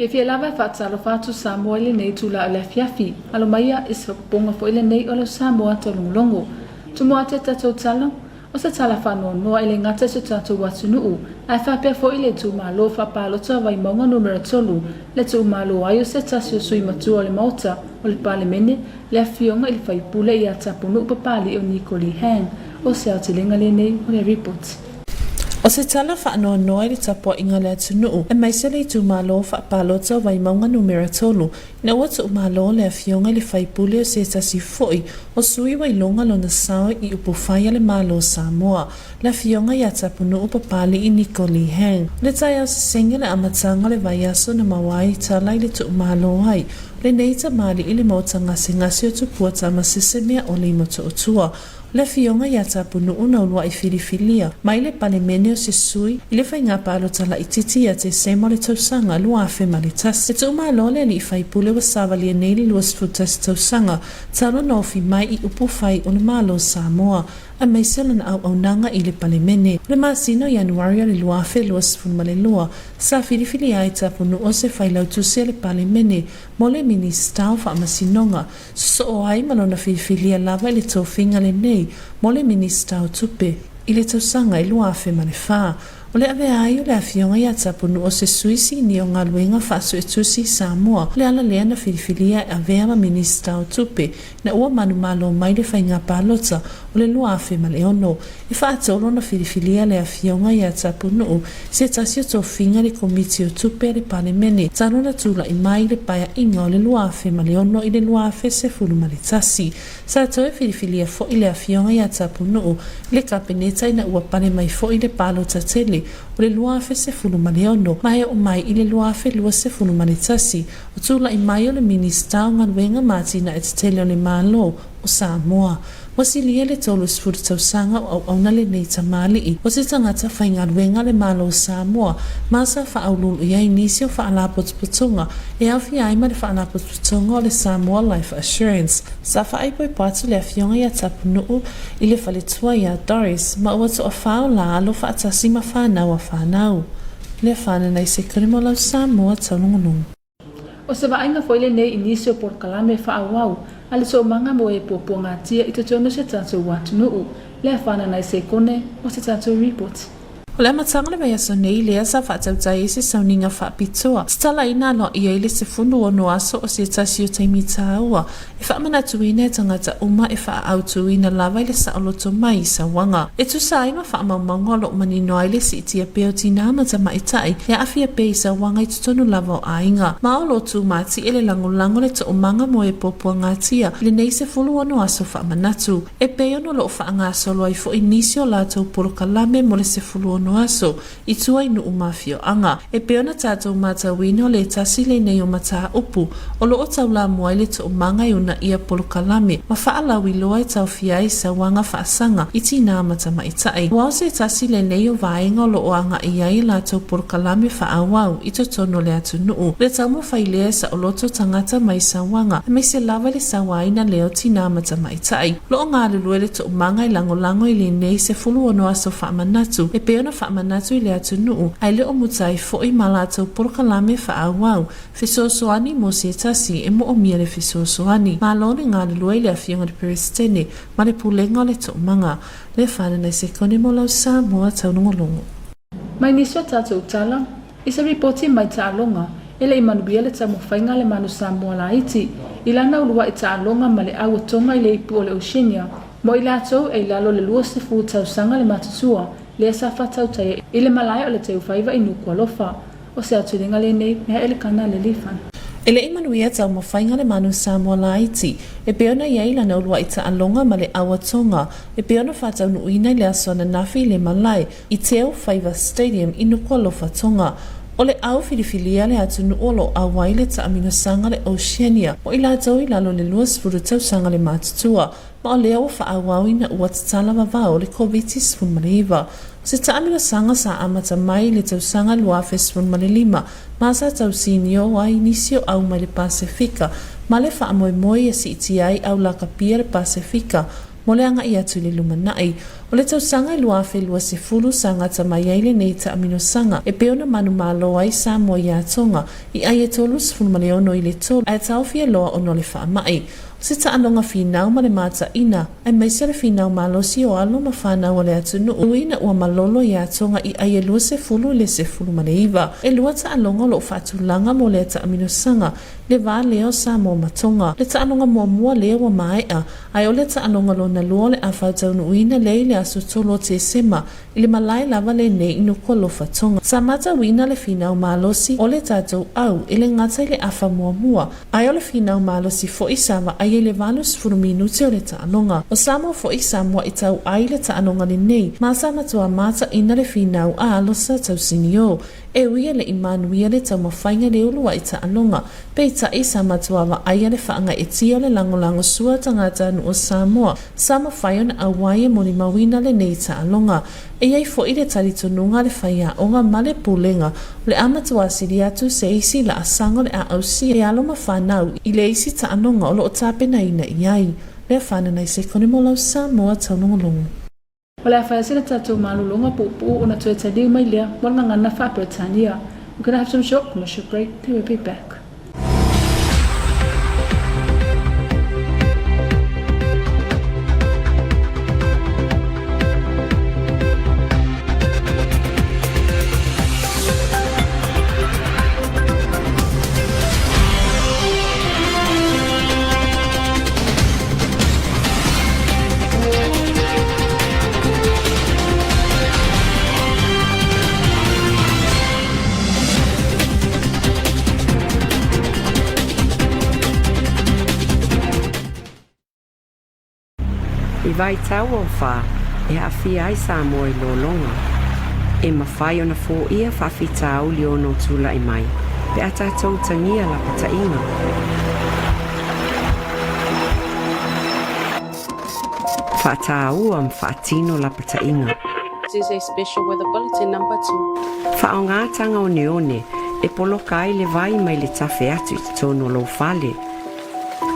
Pe fia lava whaatalo whātu Samoa ile nei tula o le fiafi. Alo maia is whakaponga fo ile nei o le Samoa Taulogologo. Tumoa te tatou tala, o se tala whanua noa ile ngata se tatou watu nuu. Ai whapea fo ile tu malo whapalota wai maunga numera tolu. Le tu malo ayo se tasio sui matua o le mauta o le pale mene. Le afionga ili whaipule i atapunu papali o Nikoli Hang. O se au te lenga le nei o le report. O se tala whaanoa noa ili tapua inga le atunuu, e maise le tu malo whaapalota wai maunga numera tolu, na ua tu malo le afionga ili whaipule o se tasi foi, o sui wai longa lo na sao i upufaya le malo Samoa, le afionga i atapunuu papali i Nikoli Hang. Le tai au se senga le amatanga le vai aso na mawai tala ili tu malo hai, le neita mali ili mauta ngasi o tupua tama sisemea o le imoto o tua. Le fionga ia tapunuu na ulua i filifilia, mai le palemene o se sui, i le whainga palo tala i titi a te semo le tausanga lua afe malitas. E tu umalole li i whaipule wa savali e neili lua sfutas tausanga, talo na ofi mai i upufai o le malo Samoa, a maisela na au nanga i le palemene. Le masino Januaria le lua afe lua sfun male lua, sa filifilia i tapunu o se whailau tuse le palemene, mo le ministau wha masinonga, so o ai malona filifilia lava i le tofinga le nei, mo le ministau tupe, i le tausanga i lua afe male wha. O le ave ai o le afionga i atapunu o se suisi ni o ngā luenga whaasu e tusi Samoa, le ala lea na filifilia e avea ma ministau tupe, na ua manu malo mai le whainga palota o le lua afe ma le ono. E whaatolo na filifilia le afionga i atapunu se tasio to finga le komiti o tupe le palemene, tano na tula i mai le paya inga o le lua afe ma le ono i le lua afe se fulu ma le tasi. Sa toe filifilia fo i le afionga i atapunu le kapeneta ina ua pane mai fo i le palota tele, o le lua afe se fulu male ono, mai o mai i le lua afe lua se fulu male tasi, o tula i mai o le ministau ngaluenga matina e te tele o le malo o Samoa. Wasilia le tolu sfuru tausanga o auna le nei tamali i, o se tangata whainga luenga le malo o Samoa, masa whaaululu ia inisio whaalapotputonga, e awhi aima le whaalapotputonga o le Samoa Life Assurance. Sa whaipoi patu le afionga ia tapunuu i le whaletua ia Doris, ma ua to a whao la alo whaatasi ma whanau a whanau. Le whana nei se kurimo lau Samoa Taulogologo. O se vainga foi le nei inisio por kalame whaawau, ale so manga mo e popo ngā tia i te tono se tatou watu nuu, le whana nai se kone o se tatou report. O le amatanga le vaya so nei lea sa whaatautai e se sauninga whaapitoa. Stala ina no ia ile se funu o no aso o se tasio taimita aua. E whaamanatuina e tangata uma e whaautuina lava ile sa oloto mai sa wanga. E tu sa ima whaamaumaunga lo manino aile si itia peo tina amata maitai e awhia pe sa wanga i tutonu lava o ainga. Ma o lo tu mati ele langolango le to umanga mo e popua ngatia le nei se fulu o no aso whaamanatu. E peo no lo whaanga solo ai fo inisio la tau porokalame mo le se fulu o no aso i tua inu umafio anga. E peona tātou mata wino le tasi le nei o mata upu o lo o tau la moai le to umanga i una ia polokalame ma whaalawi loa i tau fiai sa wanga whaasanga i tina mata maitai. Wao se tasi le nei o vaenga o lo o anga i ai la tau polokalame whaawau i to tono le atu nuu. Le tau mo whailea sa o loto tangata mai sa wanga me se lava le sa waina leo tina mata maitai. Lo o ngā lulue le to umanga i lango i le nei se fulu ono aso whaamanatu e peona whaamanatu i le atu nuu ai le o mutai fo i malatou polokalame whaawau fisosoani mo se tasi e mo o mia le fisosoani ma lone ngā lulue le awhionga le peristene ma le pulenga le to umanga le whana nei se kone mo lau Samoa Taulogologo. Mai nisio tatou tala, isa reporti mai taalonga, ele i manubia le tamu whainga le manu Samoa la iti, ilana ulua i taalonga ma le awa tonga i le ipu o le Oceania, mo i latou e ilalo le lua se fu tausanga le matutua, le sa whatau tai i le malai o le teu whaiva i nuku alofa, o se aturinga le nei mea ele kana le lifan. Ele imanuia tau mawhainga le manu Samoa la iti, e peona iei la naulua i taalonga ma le awa tonga, e peona whatau nuina i le asona nafi le malai i teo whaiva stadium i nuku alofa tonga. O le au filifilia le atu nuolo a waile ta amina sanga le Oceania, o ila tau i lalo le luas furu tau sanga le matutua, ma o leo wha awau ina ua tatala wawao le Komiti Faamisionare. Se ta amina sanga sa amata mai le tau sanga luafe Faamisionare, ma sa tau sinio wa inisio au mai le Pasifika, ma le wha amoe moe e si iti ai au la kapia le Pasifika, mo le anga ia tu le lumanai. O le tausanga I lua whelua se fulu sanga tamayaile nei ta amino sanga e peona manu malo ai Samoa ia tonga I ai e tolu sifunu maleono I le tolu ai tauwhia loa ono le whaamai. Se ta anonga whinau ma le mata ina, ai mai se le whinau malosi o alo ma whanau le atunu uina ua malolo ia tonga I ai e lua se fulu le se fulu ma le iwa. E lua ta anonga lo whatulanga mo le ta amino sanga, le va leo Samoa matonga. Le ta anonga mua leo wa maea, ai o le ta anonga lo na lua le awhautaunu uina le ile aso tolo te sema, ili malai lava le ne inu kwa lo whatonga. Sa mata wina le whinau malosi, o le tatou au, ile ngata ile afa mua, ai o le whinau malosi fo isawa ai le vanus furu minuti o le taanonga. O Samoa fo I Samoa I tau ai le taanonga ni nei. Masa matua mata ina le whinau a alosa tau sinio. E uia le imanuia le tau mawhainga le ulua I taanonga. Peita I sa matua wa ai le whaanga e tia o le langolango sua tangata anu o Samoa. Sama whaiona a waia moni mawina le nei taanonga. E iai fo I le talitonunga le whaia onga male pulenga. Le amatua siri atu se isi la asango le a ausi e alo mawhanau I le isi taanonga o lo o tape na ina iai. Le whanana I se kone mo lau Samoa Taulogologo. O le awhai sila tatou malulunga pupu o na tue taliu mai lea wala ngana wha Britania. We're going to have some short commercial break. Then we'll be back. I vai tau o wha, e hawhi ai Samoa I lolonga. E mawhai o na fō ia whawhi tau li ono tula I mai, pe a tātou tangia la pata inga. Whatau am whatino la pata inga. This is a special weather bulletin number 2. Wha o ngā tanga o neone, e poloka ai le vai mai le tafe atu I te tono lau whale.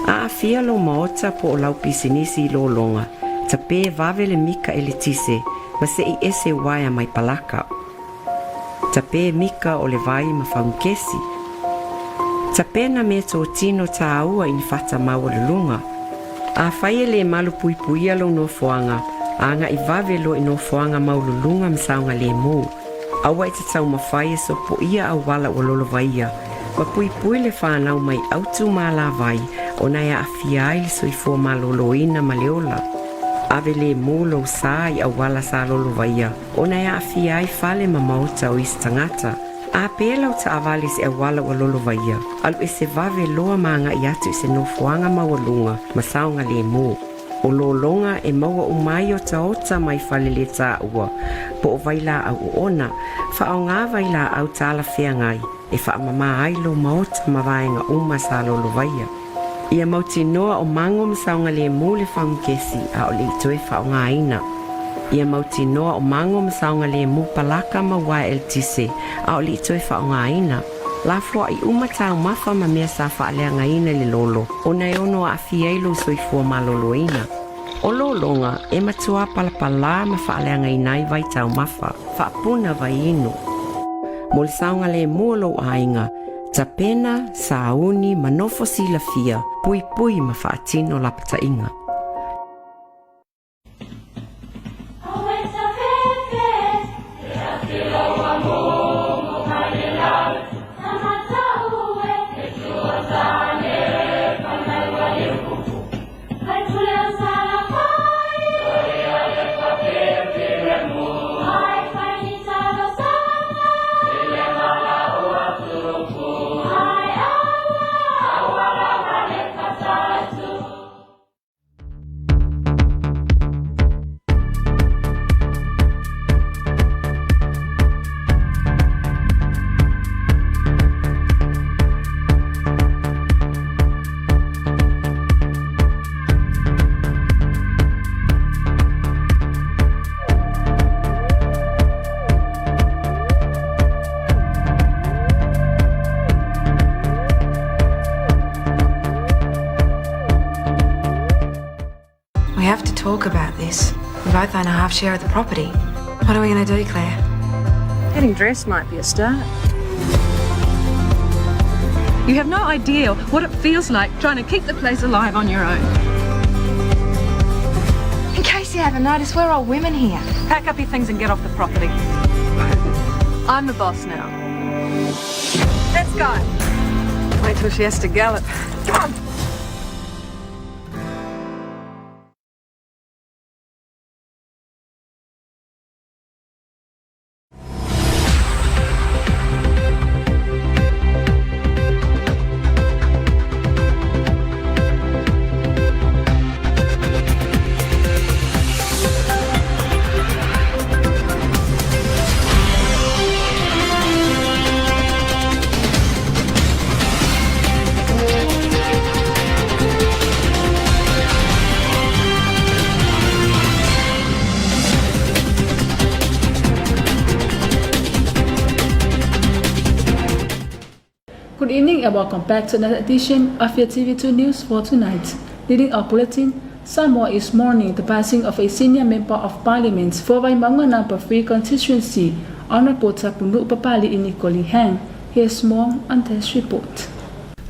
A fia lo maota po o lau pisinisi I lolonga. Ta pē vave le mika e le tise, ma se I ese waia mai palaka. Ta pē mika o le vai ma whaungkesi. Ta pēna me tō tino tā aua I ni whata maua le lunga. A whaie le malu pui pui alo no foanga, a nga I vave lo I no foanga maulu lunga msaunga le mō. Awa I te tau mawhaie so po ia au wala o lolo vaia, ma pui pui le whanau mai autu ma la vai, o na ia awhia ai so I fua malolo ina ma leola. Ave le mōlo sa I au wala sa lolo vaia, o na ia awhia ai whale ma mauta o isi tangata. A pēlau ta avale se au wala o lolo vaia, alu e se vave loa maanga I atu I se no fuanga mawalunga, ma saunga le mō. O lolonga e maua umai o taota mai whale le tā ua, po o vaila au ona, wha o ngā vaila au tāla whea ngai, e wha mama ai lo maota ma vaenga uma sa lolo vaia. Ia mauti noa o mango msaunga le mō le whaungkesi a o le itoe wha o ngā ina. Ia mauti noa o mango msaunga le mō palaka ma wai el tise a o le itoe wha o ngā ina. La floa I umatau mafa ma mea sa wha alea ngā ina le lolo, o nei ono a fielo soifua ma lolo ina. O lolonga e matua palapala ma wha alea ngā ina I vai tau mafa, wha puna vai ino. Mo le saunga le mōlo ainga, ta pena, sauni, manofo sila fia, pui pui ma wha atino la pata inga. have to talk about this. We both own a half share of the property. What are we going to do, Claire? Getting dressed might be a start. You have no idea what it feels like trying to keep the place alive on your own. In case you haven't noticed, we're all women here. Pack up your things and get off the property. I'm the boss now. Let's go. Wait till she has to gallop. Come on. Good evening and welcome back to another edition of your TV2 News for tonight. Leading our bulletin, Samoa is mourning the passing of a senior member of parliament for Waimaunga number 3 constituency, Honorable Tapunu Papali Inikoli Hang. Here's more on this report.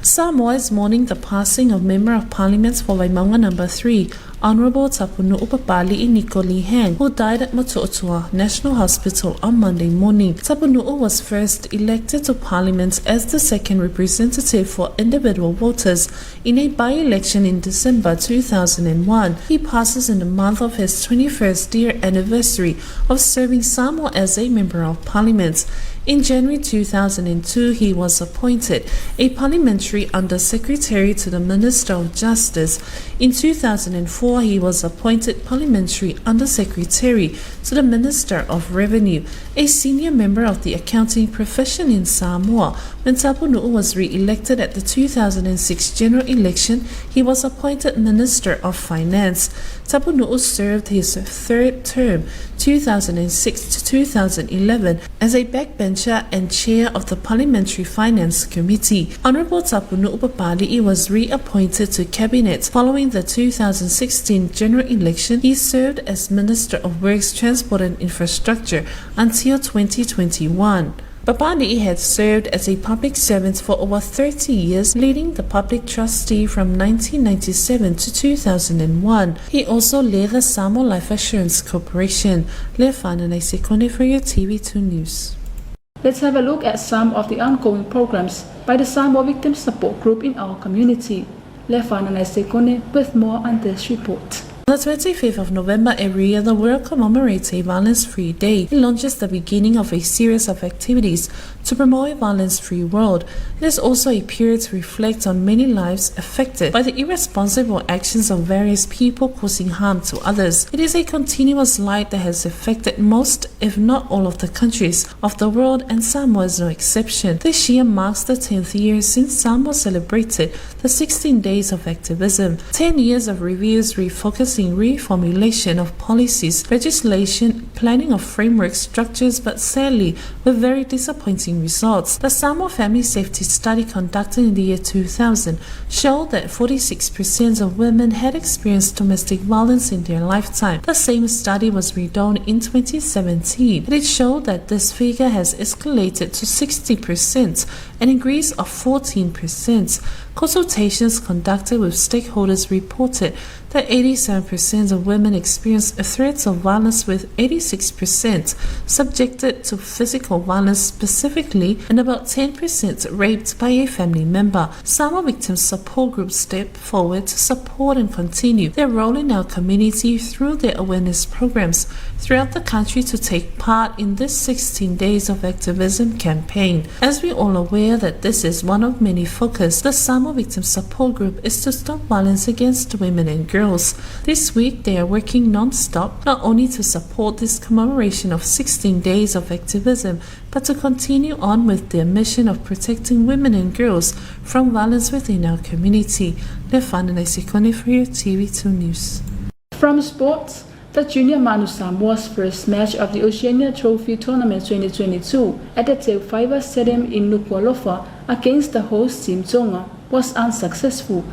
Samoa is mourning the passing of Member of Parliament for Waimaunga number 3, Honorable Tapunu Upapali Inikoli Hang, who died at Matu'utua National Hospital on Monday morning. Tapunu was first elected to Parliament as the second representative for individual voters in a by-election in December 2001. He passes in the month of his 21st year anniversary of serving Samoa as a Member of Parliament. In January 2002, he was appointed a Parliamentary Under-Secretary to the Minister of Justice. In 2004, he was appointed Parliamentary Under-Secretary to the Minister of Revenue, a senior member of the accounting profession in Samoa. When Tapunu was re-elected at the 2006 general election, he was appointed Minister of Finance. Tapunu served his third term, 2006 to 2011, as a backbencher and chair of the Parliamentary Finance Committee. Honorable Tapunu Upapali was reappointed to Cabinet following the 2016 general election. He served as Minister of Works, Transport and Infrastructure until 2021. Papali had served as a public servant for over 30 years, leading the public trustee from 1997 to 2001. He also led the Samoa Life Assurance Corporation. Lefana Naisekone for your TV2 News. Let's have a look at some of the ongoing programs by the Samoa Victim Support Group in our community. Lefana Naisekone with more on this report. On the 25th of November every year, the world commemorates a violence-free day. It launches the beginning of a series of activities to promote a violence-free world. It is also a period to reflect on many lives affected by the irresponsible actions of various people causing harm to others. It is a continuous light that has affected most, if not all, of the countries of the world, and Samoa is no exception. This year marks the 10th year since Samoa celebrated the 16 days of activism. 10 years of reviews refocusing reformulation of policies, legislation, planning of framework structures, but sadly with very disappointing results. The Samoa Family Safety Study conducted in the year 2000 showed that 46% of women had experienced domestic violence in their lifetime. The same study was redone in 2017, and it showed that this figure has escalated to 60%, an increase of 14%. Consultations conducted with stakeholders reported that 87% of women experienced threats of violence, with 86% subjected to physical violence specifically, and about 10% raped by a family member. Samoa Victim Support Group stepped forward to support and continue their role in our community through their awareness programs throughout the country to take part in this 16 days of activism campaign. As we all aware that this is one of many focus, the Samoa Victim Support Group is to stop violence against women and girls. This week they are working non-stop not only to support this commemoration of 16 days of activism, but to continue on with their mission of protecting women and girls from violence within our community. Lefana Naisekone for your TV2 News. From sports, the Junior Manu Samoa's first match of the Oceania Trophy Tournament 2022 at the Te Fiber Stadium in Nuku'alofa against the host team Tonga was unsuccessful,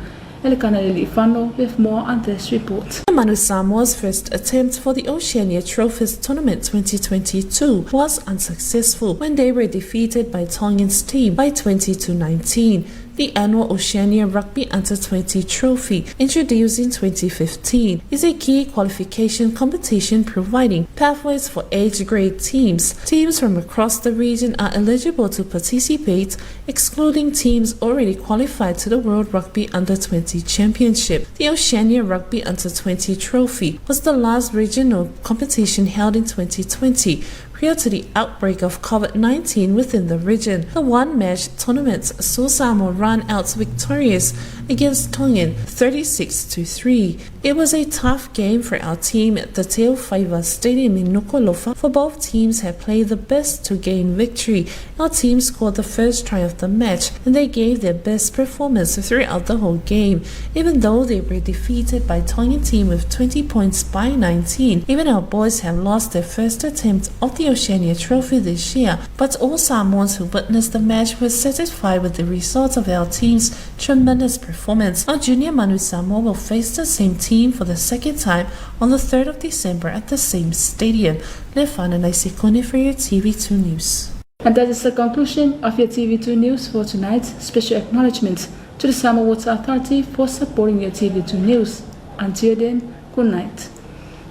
Elikana Lili Fano with more on this report. Manu Samoa's first attempt for the Oceania Trophies Tournament 2022 was unsuccessful when they were defeated by Tongan's team by 20-19. The annual Oceania Rugby Under-20 Trophy, introduced in 2015, is a key qualification competition providing pathways for age-grade teams. Teams from across the region are eligible to participate, excluding teams already qualified to the World Rugby Under-20 Championship. The Oceania Rugby Under-20 Trophy was the last regional competition held in 2020, prior to the outbreak of COVID-19 within the region. The one-match tournament saw Samoa run out victorious against Tongan 36-3. It was a tough game for our team at the Te Whaiva Stadium in Nuku'alofa, for both teams had played the best to gain victory. Our team scored the first try of the match, and they gave their best performance throughout the whole game, even though they were defeated by Tongan team with 20 points by 19. Even our boys have lost their first attempt of the Oceania Trophy this year, but all Samoans who witnessed the match were satisfied with the results of our team's tremendous performance. Our junior Manu Samoa will face the same team for the second time on the 3rd of December at the same stadium. Lefana Naisekone for your TV2 News. And that is the conclusion of your TV2 News for tonight. Special acknowledgement to the Samoa Water Authority for supporting your TV2 News. Until then, good night.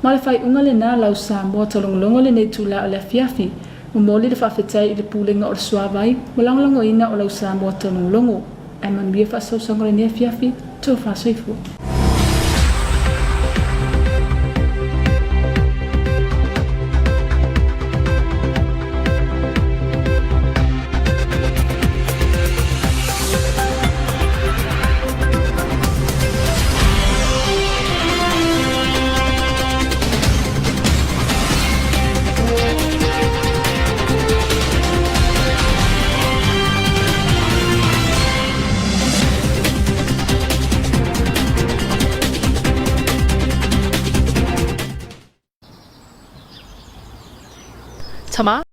Malifai ungale na lau Samoa Taulogologo le nei tula o le fiafi. Umoli le whawhetai I le pūlenga o le suawai, walangolango ina o lau Samoa Taulogologo. Ai manuia whasausango le nei fiafi, tō whasoifua. Tama